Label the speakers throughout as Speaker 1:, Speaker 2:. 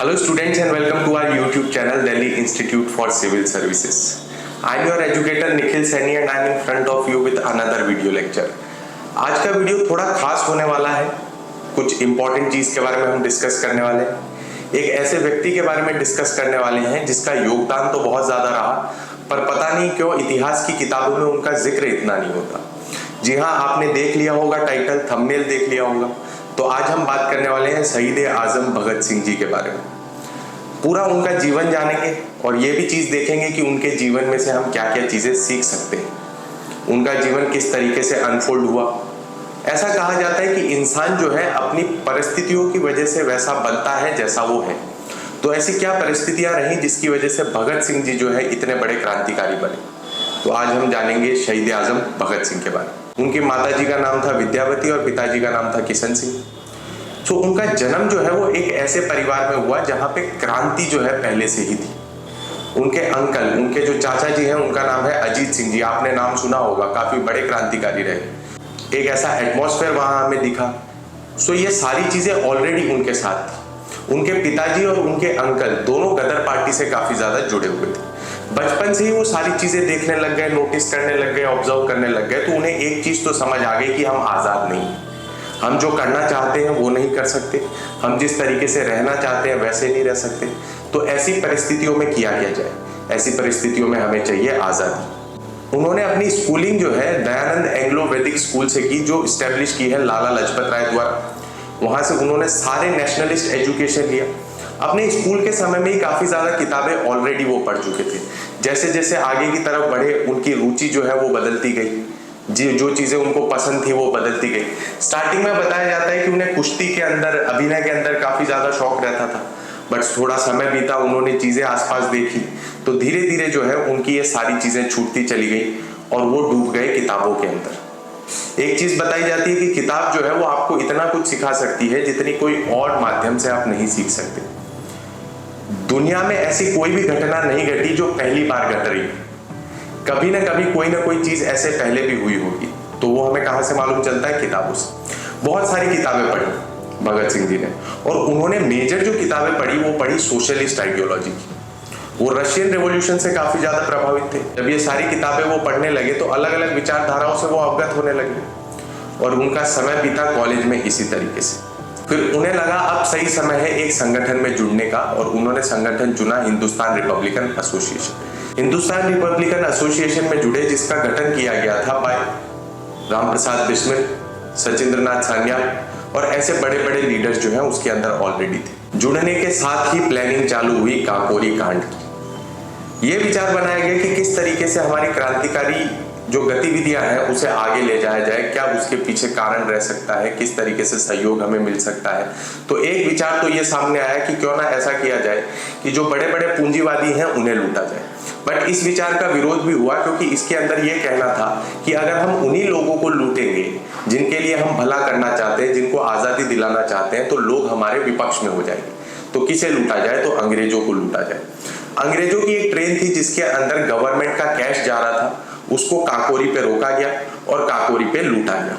Speaker 1: Hello students and welcome to our YouTube channel Delhi Institute for Civil Services. I am your educator Nikhil Saini and I am in front of you with another video lecture. आज का video थोड़ा खास होने वाला है। कुछ important चीज के बारे में हम डिस्कस करने वाले हैं। एक ऐसे व्यक्ति के बारे में डिस्कस करने वाले हैं जिसका योगदान तो बहुत ज्यादा रहा, पर पता नहीं क्यों इतिहास की किताबों में उनका जिक्र इतना नहीं होता। जी हाँ, आपने देख लिया होगा, टाइटल थंबनेल देख लिया होगा। तो आज हम बात करने वाले हैं शहीद आजम भगत सिंह जी के बारे में। पूरा उनका जीवन जानेंगे और ये भी चीज देखेंगे कि उनके जीवन में से हम क्या क्या चीजें सीख सकते हैं, उनका जीवन किस तरीके से अनफोल्ड हुआ। ऐसा कहा जाता है कि इंसान जो है अपनी परिस्थितियों की वजह से वैसा बनता है जैसा वो है। तो ऐसी क्या परिस्थितियां रही जिसकी वजह से भगत सिंह जी जो है इतने बड़े क्रांतिकारी बने। तो आज हम जानेंगे शहीद आजम भगत सिंह के बारे में। उनकी माताजी का नाम था विद्यावती और पिताजी का नाम था किशन सिंह। तो उनका जन्म जो है वो एक ऐसे परिवार में हुआ जहां पे क्रांति जो है पहले से ही थी। उनके अंकल, उनके जो चाचा जी हैं, उनका नाम है अजीत सिंह जी। आपने नाम सुना होगा, काफी बड़े क्रांतिकारी रहे। एक ऐसा एटमॉस्फेयर वहां हमें दिखा। सो ये सारी चीजें ऑलरेडी उनके साथ थी। उनके पिताजी और उनके अंकल दोनों गदर पार्टी से काफी ज्यादा जुड़े हुए थे। बचपन से ही वो सारी चीजें देखने लग गए, नोटिस करने लग गए, ऑब्जर्व करने लग गए। तो उन्हें एक चीज तो समझ आ गई कि हम आजाद नहीं हैं। हम जो करना चाहते हैं वो नहीं कर सकते, हम जिस तरीके से रहना चाहते हैं वैसे नहीं रह सकते। तो ऐसी परिस्थितियों में किया क्या जाए, ऐसी परिस्थितियों में हमें चाहिए आजादी। उन्होंने अपनी स्कूलिंग जो है दयानंद एंग्लो वैदिक स्कूल से की, जो स्टैब्लिश की है लाला लाजपत राय द्वारा। वहां से उन्होंने सारे नेशनलिस्ट एजुकेशन लिया। अपने स्कूल के समय में ही काफी ज्यादा किताबें ऑलरेडी वो पढ़ चुके थे। जैसे जैसे आगे की तरफ बढ़े उनकी रुचि जो है वो बदलती गई, जो चीजें उनको पसंद थी वो बदलती गई। स्टार्टिंग में बताया जाता है कि उन्हें कुश्ती के अंदर, अभिनय के अंदर काफी ज्यादा शौक रहता था, बट थोड़ा समय बीता, उन्होंने चीजें आसपास देखी तो धीरे धीरे जो है उनकी ये सारी चीजें छूटती चली गई और वो डूब गए किताबों के अंदर। एक चीज बताई जाती है कि किताब जो है वो आपको इतना कुछ सिखा सकती है जितनी कोई और माध्यम से आप नहीं सीख सकते। दुनिया में ऐसी कोई भी घटना नहीं घटी जो पहली बार घट रही। कभी ना कभी कोई ना कोई चीज ऐसे पहले भी हुई होगी। तो वो हमें कहां से मालूम चलता है? किताबों से। बहुत सारी किताबें पढ़ी भगत सिंह जी ने, और उन्होंने मेजर जो किताबें पढ़ी वो पढ़ी सोशलिस्ट आइडियोलॉजी की। वो रशियन रेवोल्यूशन से काफी ज्यादा प्रभावित थे। जब ये सारी किताबें वो पढ़ने लगे तो अलग अलग विचारधाराओं से वो अवगत होने लगे और उनका समय बीता कॉलेज में इसी तरीके से। फिर उन्हें लगा अब सही समय है एक संगठन में जुड़ने का, और उन्होंने संगठन चुना Hindustan Republican association. Hindustan Republican association में जुड़े, जिसका गठन किया गया था बाय राम प्रसाद बिस्मिल, सचिंद्रनाथ सान्याल और ऐसे बड़े बड़े लीडर्स जो हैं उसके अंदर ऑलरेडी थे। जुड़ने के साथ ही प्लानिंग चालू हुई काकोरी कांड की। ये विचार बनाया गया कि किस तरीके से हमारी क्रांतिकारी जो गतिविधियां हैं उसे आगे ले जाया जाए, क्या उसके पीछे कारण रह सकता है, किस तरीके से सहयोग हमें मिल सकता है। तो एक विचार तो ये सामने आया कि क्यों ना ऐसा किया जाए कि जो बड़े बड़े पूंजीवादी हैं उन्हें लूटा जाए। बट इस विचार का विरोध भी हुआ, क्योंकि इसके अंदर ये कहना था कि अगर हम उन्हीं लोगों को लूटेंगे जिनके लिए हम भला करना चाहते हैं, जिनको आजादी दिलाना चाहते हैं, तो लोग हमारे विपक्ष में हो जाएंगे। तो किसे लूटा जाए? तो अंग्रेजों को लूटा जाए। अंग्रेजों की एक ट्रेन थी जिसके अंदर गवर्नमेंट का कैश जा रहा था, उसको काकोरी पे रोका गया और काकोरी पे लूटा गया,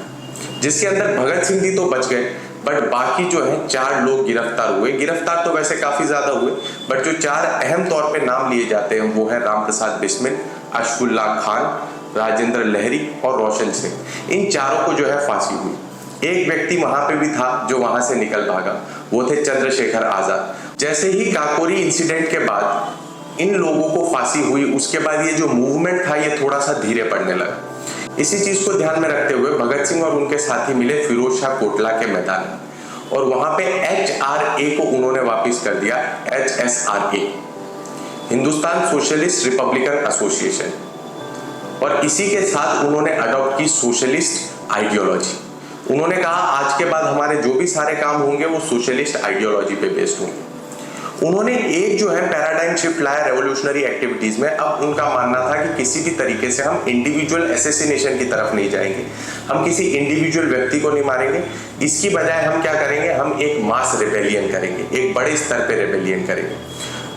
Speaker 1: जिसके अंदर भगत सिंह जी तो बच गए, बट बाकी जो है 4 लोग गिरफ्तार हुए। गिरफ्तार तो वैसे काफी ज्यादा हुए, बट जो 4 अहम तौर पे नाम लिए जाते हैं वो है राम प्रसाद बिस्मिल, अशफाकुल्लाह खान, राजेंद्र लहरी और रोशन सिंह। इन चारों को जो है फांसी हुई। एक व्यक्ति वहां पे भी था जो वहां से निकल भागा, वो थे चंद्रशेखर आजाद। जैसे ही काकोरी इंसिडेंट के बाद इन लोगों को फांसी हुई, उसके बाद ये जो मूवमेंट था ये थोड़ा सा धीरे पड़ने लगा। इसी चीज को ध्यान में रखते हुए भगत सिंह और उनके साथी मिले फिरोज शाह कोटला के मैदान में, और वहां पे HRA को उन्होंने वापस कर दिया HSRA, Hindustan socialist Republican association. और इसी के साथ उन्होंने अडॉप्ट की सोशलिस्ट आइडियोलॉजी। उन्होंने कहा आज के बाद हमारे जो भी सारे काम होंगे वो सोशलिस्ट आइडियोलॉजी पे बेस्ड होंगे। उन्होंने एक जो है पैराडाइम शिफ्ट लाया रेवोल्यूशनरी एक्टिविटीज में। अब उनका मानना था कि किसी भी तरीके से हम इंडिविजुअल एसेसिनेशन की तरफ नहीं जाएंगे, हम किसी इंडिविजुअल व्यक्ति को नहीं मारेंगे। इसकी बजाय हम क्या करेंगे? हम एक मास रेबेलियन करेंगे, एक बड़े स्तर पे रेबेलियन करेंगे।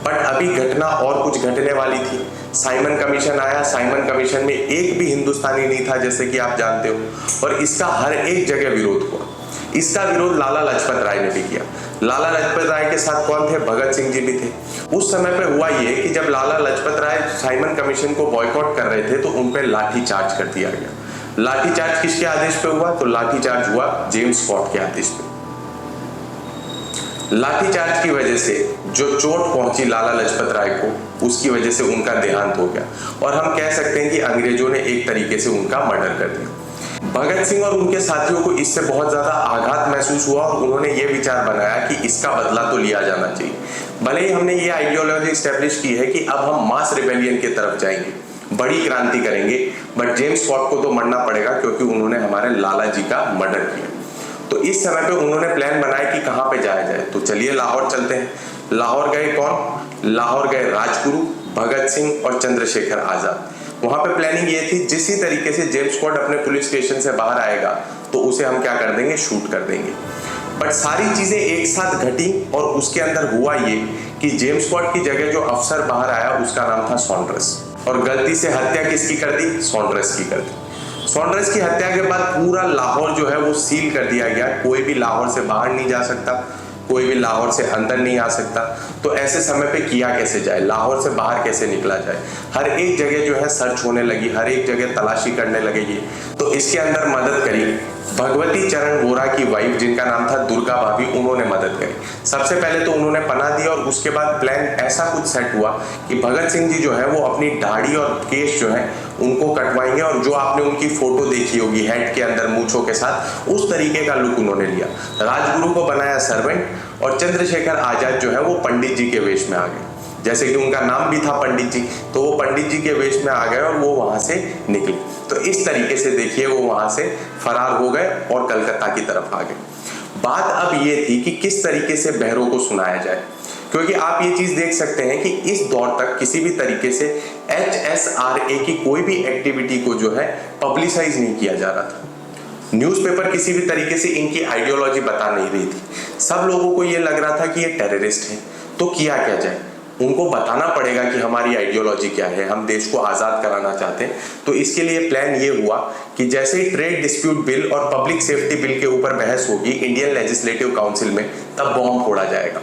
Speaker 1: बट अभी घटना और कुछ घटने वाली थी। साइमन कमीशन आया। साइमन कमीशन में एक भी हिंदुस्तानी नहीं था, जैसे कि आप जानते हो, और इसका हर एक जगह विरोध हुआ। इसका विरोध लाला लाजपत राय ने भी किया। लाला लाजपत राय के साथ कौन थे? भगत सिंह जी भी थे। उस समय पे हुआ ये कि जब लाला लाजपत राय साइमन कमीशन को बॉयकॉट कर रहे थे तो उन पे लाठी चार्ज कर दिया गया। लाठी चार्ज किसके आदेश पे हुआ? तो लाठी चार्ज हुआ जेम्स स्कॉट के आदेश पे। लाठी चार्ज की वजह से जो चोट पहुंची लाला लाजपत राय को, उसकी वजह से उनका देहांत हो गया और हम कह सकते हैं कि अंग्रेजों ने एक तरीके से उनका मर्डर कर दिया। भगत सिंह और उनके साथियों को इससे बहुत ज्यादा आघात महसूस हुआ और उन्होंने ये विचार बनाया कि इसका बदला तो लिया जाना चाहिए। भले ही हमने ये आइडियोलॉजी स्टैब्लिश की है कि अब हम मास रिबेलियन की तरफ जाएंगे, बड़ी क्रांति करेंगे, बट जेम्स स्कॉट को तो मरना पड़ेगा क्योंकि उन्होंने हमारे लाला जी का मर्डर किया। तो इस समय पे उन्होंने प्लान बनाया कि कहाँ पे जाया जाए। तो चलिए लाहौर चलते हैं। लाहौर गए कौन? लाहौर गए राजगुरु, भगत सिंह और चंद्रशेखर आजाद। वहां पे प्लानिंग ये थी, जिसी तरीके से जेम्स स्कॉट अपने पुलिस स्टेशन से बाहर आएगा तो उसे हम क्या कर देंगे? शूट कर देंगे। बट सारी चीजें एक साथ घटी और उसके अंदर हुआ ये कि जेम्स स्कॉट की जगह जो अफसर बाहर आया उसका नाम था सॉन्ड्रेस, और गलती से हत्या किसकी कर दी? सॉन्ड्रेस की कर दी। सॉन्ड्रेस की हत्या के बाद पूरा लाहौर जो है वो सील कर दिया गया। कोई भी लाहौर से बाहर नहीं जा सकता, कोई भी लाहौर से अंदर नहीं आ सकता। तो ऐसे समय पे किया कैसे जाए? लाहौर से बाहर कैसे निकला जाए? हर एक जगह जो है सर्च होने लगी, हर एक जगह तलाशी करने लगे ये। तो इसके अंदर मदद करी भगवती चरण वोरा की वाइफ, जिनका नाम था दुर्गा भाभी, उन्होंने मदद करी। सबसे पहले तो उन्होंने पनाह दी और उसके बाद प्लान ऐसा कुछ सेट हुआ कि भगत सिंह जी जो है वो अपनी दाढ़ी और केश जो है उनको कटवाएंगे और जो आपने उनकी फोटो देखी होगी हेड के अंदर मूंछों के साथ, उस तरीके का लुक उन्होंने लिया। राजगुरु को बनाया सर्वेंट और चंद्रशेखर आजाद जो है वो पंडित जी के वेश में आ गए। जैसे कि उनका नाम भी था पंडित जी, तो वो पंडित जी के वेश में आ गए और वो वहां से निकले। तो इस तरीके से देखिए वो वहां से फरार हो गए और कलकत्ता की तरफ आ गए। बात अब ये थी कि किस तरीके से बहरों को सुनाया जाए, क्योंकि आप ये चीज देख सकते हैं कि इस दौर तक किसी भी तरीके से HSRA की कोई भी एक्टिविटी को जो है पब्लिसाइज नहीं किया जा रहा था। न्यूज़पेपर किसी भी तरीके से इनकी आइडियोलॉजी बता नहीं रही थी। सब लोगों को ये लग रहा था कि ये टेररिस्ट है। तो किया क्या जाए? उनको बताना पड़ेगा कि हमारी आइडियोलॉजी क्या है, हम देश को आज़ाद कराना चाहते हैं। तो इसके लिए प्लान ये हुआ कि जैसे ही ट्रेड डिस्प्यूट बिल और पब्लिक सेफ्टी बिल के ऊपर बहस होगी इंडियन लेजिस्लेटिव काउंसिल में, तब बॉम्ब फोड़ा जाएगा।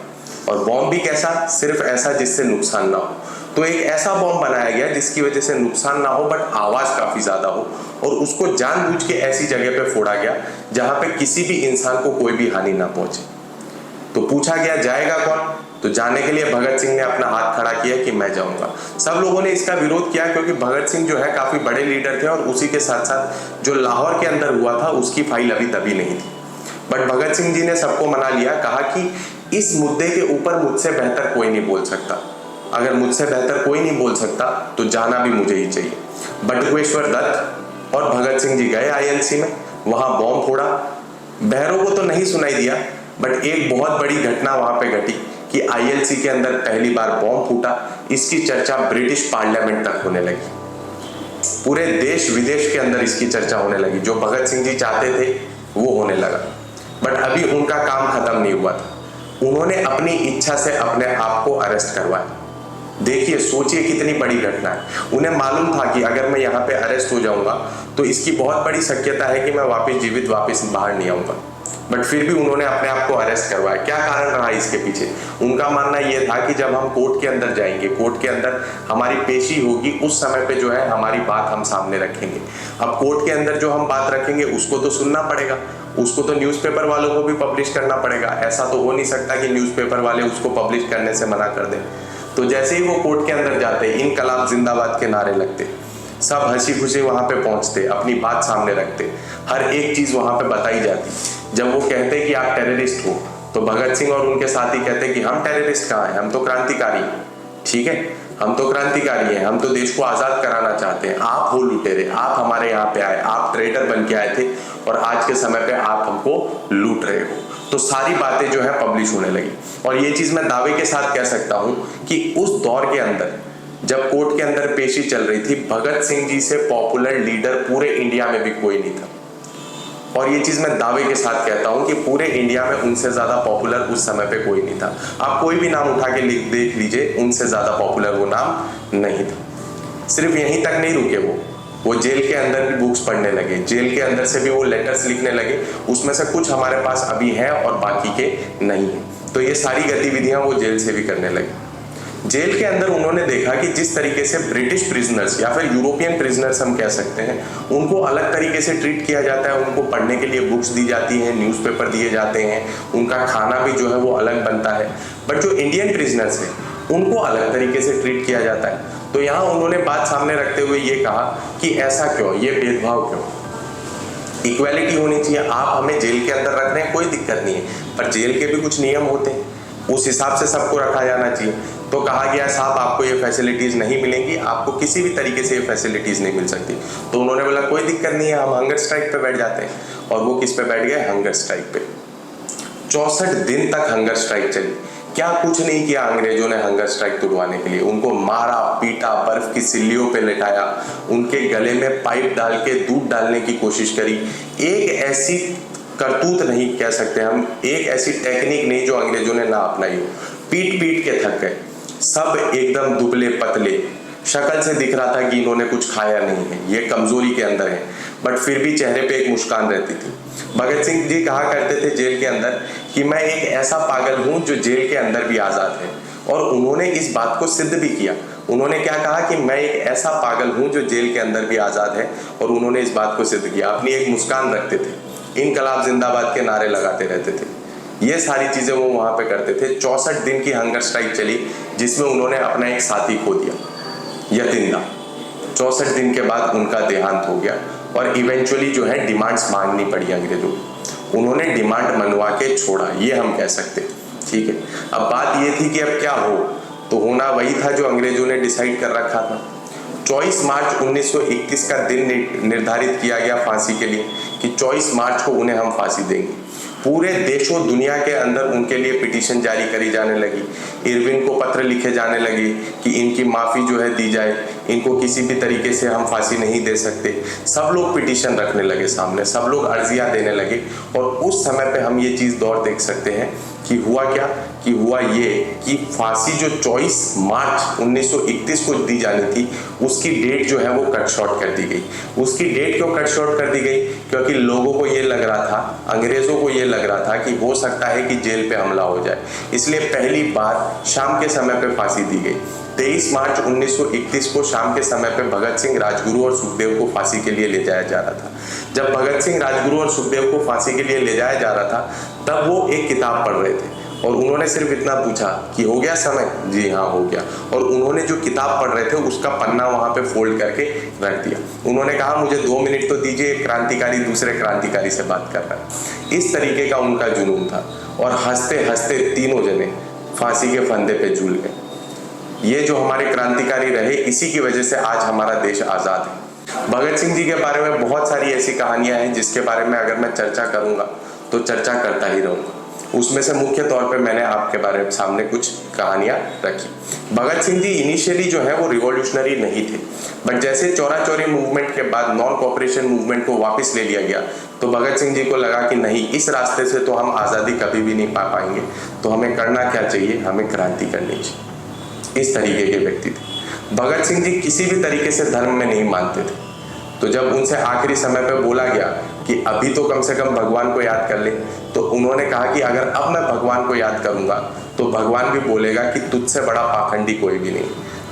Speaker 1: और बॉम्ब भी कैसा? सिर्फ ऐसा जिससे नुकसान ना हो। तो एक ऐसा बॉम्ब बनाया गया जिसकी वजह से नुकसान ना हो बट आवाज काफी ज्यादा हो, और उसको जानबूझ के ऐसी जगह पे फोड़ा गया जहां पे किसी भी इंसान को कोई भी हानि ना पहुंचे। तो पूछा गया जाएगा कौन? तो जाने के लिए भगत सिंह ने अपना हाथ खड़ा किया कि मैं जाऊंगा। सब लोगों ने इसका विरोध किया क्योंकि भगत सिंह जो है काफी बड़े लीडर थे और उसी के साथ साथ जो लाहौर के अंदर हुआ था उसकी फाइल अभी तभी नहीं थी। बट भगत सिंह जी ने सबको मना लिया, कहा कि इस मुद्दे के ऊपर मुझसे बेहतर कोई नहीं बोल सकता। अगर मुझसे बेहतर कोई नहीं बोल सकता तो जाना भी मुझे ही चाहिए। बटुकेश्वर दत्त और भगत सिंह जी गए INC में, वहां बॉम्ब फोड़ा। बहरों को तो नहीं सुनाई दिया बट एक बहुत बड़ी घटना वहां पे घटी कि ILC के अंदर पहली बार बॉम्ब फूटा। इसकी चर्चा ब्रिटिश पार्लियामेंट तक होने लगी, पूरे देश विदेश के अंदर इसकी चर्चा होने लगी। जो भगत सिंह जी चाहते थे वो होने लगा। बट अभी उनका काम खत्म नहीं हुआ था। उन्होंने अपनी इच्छा से अपने आप को अरेस्ट करवाया। देखिए, सोचिए कितनी बड़ी घटना है। उन्हें मालूम था कि अगर मैं यहाँ पे अरेस्ट हो जाऊंगा तो इसकी बहुत बड़ी शक्यता है कि मैं वापस जीवित वापस बाहर नहीं आऊंगा। बट फिर भी उन्होंने अपने आप को अरेस्ट करवाया। क्या कारण रहा इसके पीछे? उनका मानना यह था कि जब हम कोर्ट के अंदर जाएंगे, कोर्ट के अंदर हमारी पेशी होगी, उस समय पे जो है हमारी बात हम सामने रखेंगे। अब कोर्ट के अंदर जो हम बात रखेंगे उसको तो सुनना पड़ेगा, उसको तो न्यूज़पेपर वालों को भी पब्लिश करना पड़ेगा। ऐसा तो हो नहीं सकता कि न्यूज़पेपर वाले उसको पब्लिश करने से मना कर दें। तो जैसे ही वो कोर्ट के अंदर जाते, इनकलाब जिंदाबाद के नारे लगते, सब हंसी खुशी वहां पे पहुंचते, अपनी बात सामने रखते, हर एक चीज वहां पे बताई जाती। जब वो कहते कि आप टेररिस्ट हो तो भगत सिंह और उनके साथी कहते कि हम टेररिस्ट कहाँ हैं, हम तो क्रांतिकारी हैं। ठीक है, हम तो क्रांतिकारी हैं, हम तो देश को आजाद कराना चाहते हैं। आप हो लुटेरे, आप हमारे यहाँ पे आए, आप ट्रेडर बन के आए थे और आज के समय पे आप हमको लूट रहे हो। तो सारी बातें जो है पब्लिश होने लगी। और ये चीज मैं दावे के साथ कह सकता हूं कि उस दौर के अंदर जब कोर्ट के अंदर पेशी चल रही थी, भगत सिंह जी से पॉपुलर लीडर पूरे इंडिया में भी कोई नहीं था। और ये चीज मैं दावे के साथ कहता हूं कि पूरे इंडिया में उनसे ज्यादा पॉपुलर उस समय पे कोई नहीं था। आप कोई भी नाम उठा के देख लीजिए, उनसे ज्यादा पॉपुलर वो नाम नहीं था। सिर्फ यहीं तक नहीं रुके, वो वो जेल के अंदर भी बुक्स पढ़ने लगे, जेल के अंदर से भी वो लेटर्स लिखने लगे, उसमें से कुछ हमारे पास अभी हैं और बाकी के नहीं हैं। तो ये सारी गतिविधियां वो जेल से भी करने लगे। जेल के अंदर उन्होंने देखा कि जिस तरीके से ब्रिटिश प्रिजनर्स या फिर यूरोपियन प्रिजनर्स हम कह सकते हैं, उनको अलग तरीके से ट्रीट किया जाता है, उनको पढ़ने के लिए बुक्स दी जाती हैं, न्यूज़पेपर दिए जाते हैं, उनका खाना भी जो है वो अलग बनता है। बट जो इंडियन प्रिजनर्स हैं उनको अलग तरीके से ट्रीट किया जाता है। तो यहाँ उन्होंने बात सामने रखते हुए ये कहा कि ऐसा क्यों, ये भेदभाव क्यों, इक्वालिटी होनी चाहिए। आप हमें जेल के अंदर रख रहे हैं, कोई दिक्कत नहीं है, पर जेल के भी कुछ नियम होते हैं, उस हिसाब से सबको रखा जाना चाहिए। तो कहा गया साहब आपको ये फैसिलिटीज नहीं मिलेंगी, आपको किसी भी तरीके से ये फैसिलिटीज नहीं मिल सकती। तो उन्होंने बोला कोई दिक्कत नहीं है, हम हंगर स्ट्राइक पे बैठ जाते हैं। और वो किस पे बैठ गए, हंगर स्ट्राइक पे। 64 दिन तक हंगर स्ट्राइक चली। क्या कुछ नहीं किया अंग्रेजों ने हंगर स्ट्राइक तोड़वाने के लिए, उनको मारा पीटा, बर्फ की सिल्लियों पे लेटाया, उनके गले में पाइप डाल के दूध डालने की कोशिश करी। एक ऐसी करतूत नहीं कह सकते हम, एक ऐसी टेक्निक नहीं जो अंग्रेजों ने ना अपनाई हो। पीट पीट के थक गए, सब एकदम दुबले पतले, शक्ल से दिख रहा था कि इन्होंने कुछ खाया नहीं है, ये कमजोरी के अंदर है, बट फिर भी चेहरे पे एक मुस्कान रहती थी। भगत सिंह जी कहा करते थे जेल के अंदर कि मैं एक ऐसा पागल हूं जो जेल के अंदर भी आजाद है, और उन्होंने इस बात को सिद्ध भी किया। उन्होंने क्या कहा कि मैं एक ऐसा पागल हूं जो जेल के अंदर भी आजाद है, और उन्होंने इस बात को सिद्ध किया। अपनी एक मुस्कान रखते थे, इनकलाब जिंदाबाद के नारे लगाते रहते थे, ये सारी चीजें वो वहां पे करते थे। 64 दिन की हंगर स्ट्राइक चली जिसमें उन्होंने अपना एक साथी खो दिया, यतिंदा। 64 दिन के बाद उनका देहांत हो गया, और इवेंचुअली जो है डिमांड्स मांगनी पड़ी अंग्रेजों को। उन्होंने डिमांड मनवा के छोड़ा, ये हम कह सकते, ठीक है। अब बात ये थी कि अब क्या हो, तो होना वही था जो अंग्रेजों ने डिसाइड कर रखा था। 24 मार्च 1921 का दिन निर्धारित किया गया फांसी के लिए कि 24 मार्च को उन्हें हम फांसी देंगे। पूरे देशों दुनिया के अंदर उनके लिए पिटीशन जारी करी जाने लगी, इरविन को पत्र लिखे जाने लगे कि इनकी माफ़ी जो है दी जाए, इनको किसी भी तरीके से हम फांसी नहीं दे सकते। सब लोग पिटीशन रखने लगे सामने, सब लोग अर्जियां देने लगे। और उस समय पे हम ये चीज़ दौर देख सकते हैं कि हुआ क्या, कि हुआ ये कि फांसी जो 24 मार्च 1931 को दी जानी थी, उसकी डेट जो है वो कट शॉर्ट कर दी गई। उसकी डेट क्यों कट शॉर्ट कर दी गई, क्योंकि लोगों को ये लग रहा था, अंग्रेजों को ये लग रहा था कि हो सकता है कि जेल पे हमला हो जाए, इसलिए पहली बार शाम के समय पे फांसी दी गई। 23 मार्च 1931 को शाम के समय पे भगत सिंह, राजगुरु और सुखदेव को फांसी के लिए ले जाया जा रहा था। जब भगत सिंह, राजगुरु और सुखदेव को फांसी के लिए ले जाया जा रहा था, तब वो एक किताब पढ़ रहे थे, और उन्होंने सिर्फ इतना पूछा कि हो गया समय, जी हाँ हो गया। और उन्होंने जो किताब पढ़ रहे थे उसका पन्ना वहां पे फोल्ड करके रख दिया। उन्होंने कहा मुझे 2 मिनट तो दीजिए, क्रांतिकारी दूसरे क्रांतिकारी से बात कर रहा है। इस तरीके का उनका जुनून था, और हंसते हंसते तीनों जने फांसी के फंदे पे झूल गए। ये जो हमारे क्रांतिकारी रहे, इसी की वजह से आज हमारा देश आजाद है। भगत सिंह जी के बारे में बहुत सारी ऐसी कहानियां हैं जिसके बारे में अगर मैं चर्चा करूंगा तो चर्चा करता ही रहूंगा। उसमें से मुख्य तौर पे मैंने आपके बारे में सामने कुछ कहानियां रखी। भगत सिंह जी इनिशियली जो है वो रिवॉल्यूशनरी नहीं थे, बट जैसे चौरा चौरी मूवमेंट के बाद नॉन कॉपरेशन मूवमेंट को वापस ले लिया गया, तो भगत सिंह जी को लगा कि नहीं, इस रास्ते से तो हम आज़ादी कभी भी नहीं पा पाएंगे, तो हमें करना क्या चाहिए, हमें क्रांति करनी चाहिए। इस तरीके के व्यक्ति थे भगत सिंह जी। किसी भी तरीके से धर्म में नहीं मानते थे। तो जब उनसे आखिरी समय पे बोला गया कि अभी तो कम से कम भगवान को याद कर ले, तो उन्होंने कहा कि अगर अब मैं भगवान को याद करूंगा तो भगवान भी बोलेगा कि तुझसे बड़ा पाखंडी कोई भी नहीं।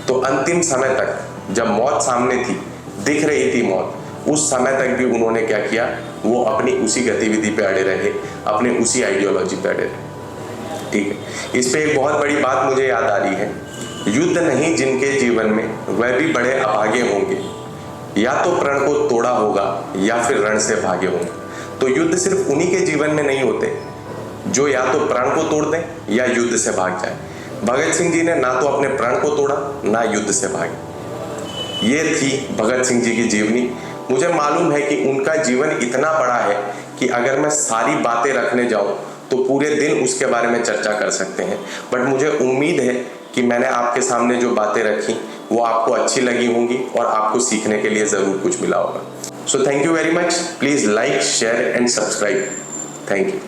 Speaker 1: तो अंतिम समय तक जब मौत सामने थी, दिख रही थी मौत, उस समय तक भी उन्होंने क्या किया, वो अपनी उसी गतिविधि पे अड़े रहे, अपने उसी आइडियोलॉजी पे अड़े रहे। ठीक है, इस पे एक बहुत बड़ी बात मुझे याद आ रही है, युद्ध नहीं जिनके जीवन में वह भी बड़े अभागे होंगे, या तो प्रण को तोड़ा होगा या फिर रण से भागे होंगे। तो युद्ध सिर्फ उन्हीं के जीवन में नहीं होते जो या तो प्रण को तोड़ दें या युद्ध से भाग जाए। भगत सिंह जी ने ना तो अपने प्रण को तोड़ा, ना युद्ध से भागे। ये थी भगत सिंह जी की जीवनी। मुझे मालूम है कि उनका जीवन इतना बड़ा है कि अगर मैं सारी बातें रखने जाऊं तो पूरे दिन उसके बारे में चर्चा कर सकते हैं, बट मुझे उम्मीद है कि मैंने आपके सामने जो बातें रखी वो आपको अच्छी लगी होंगी और आपको सीखने के लिए ज़रूर कुछ मिला होगा। So thank you very much. Please like, share and subscribe. Thank you.